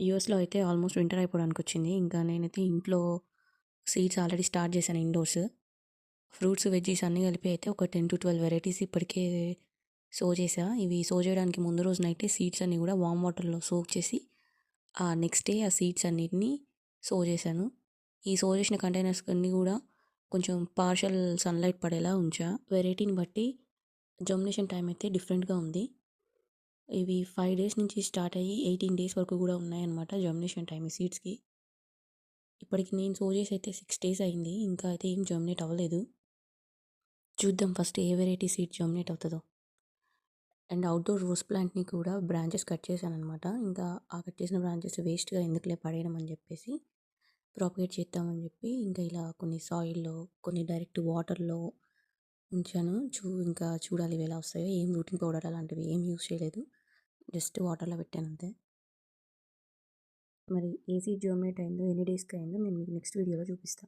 యూఎస్‌లో అయితే almost winter అయిపోవడానికొచ్చింది. ఇంకా నేనైతే ఇంట్లో సీడ్స్ ఆల్రెడీ స్టార్ట్ చేశాను ఇండోర్స్. ఫ్రూట్స్, వెజ్జీస్ అన్నీ కలిపి అయితే ఒక 10-12 వెరైటీస్ ఇప్పటికే సో చేశా. ఇవి సో చేయడానికి ముందు రోజు నైటే సీడ్స్ అన్నీ కూడా వార్మ్ వాటర్‌లో సోక్ చేసి, ఆ నెక్స్ట్ డే ఆ సీడ్స్ అన్నిటిని సో చేశాను. ఈ సో చేసిన కంటైనర్స్ అన్నీ కూడా కొంచెం పార్షియల్ సన్‌లైట్ పడేలా ఉంచా. వెరైటీని బట్టి జర్మినేషన్ టైం అయితే డిఫరెంట్‌గా ఉంది. ఇవి 5 డేస్ నుంచి స్టార్ట్ అయ్యి 18 డేస్ వరకు కూడా ఉన్నాయన్నమాట జర్మినేషన్ టైమ్ ఈ సీడ్స్‌కి. ఇప్పటికి నేను సో చేసి అయితే 6 డేస్ అయింది. ఇంకా అయితే ఏం జర్మినేట్ అవ్వలేదు. చూద్దాం ఫస్ట్ ఏ వెరైటీ సీడ్ జర్మినేట్ అవుతదో. అండ్ అవుట్‌డోర్ రోజ్ ప్లాంట్‌ని కూడా బ్రాంచెస్ కట్ చేశాననమాట. ఇంకా ఆ కట్ చేసిన బ్రాంచెస్ వేస్ట్‌గా ఎందుకులే పడేయడం అని చెప్పేసి ప్రాపగేట్ చేద్దామని చెప్పి ఇంకా ఇలా కొన్ని సాయిల్‌లో, కొన్ని డైరెక్ట్ వాటర్‌లో ఉంచాను. ఇంకా చూడాలి ఇవి ఎలా వస్తాయో. ఏం రూటింగ్ పౌడర్ అలాంటివి ఏం యూజ్ చేయలేదు. జస్ట్ వాటర్‌లో పెట్టాను అంతే. మరి ఏ సీడ్ జర్మినేట్ అయిందో, ఎన్ని డేస్‌కి అయిందో నేను మీకు నెక్స్ట్ వీడియోలో చూపిస్తా.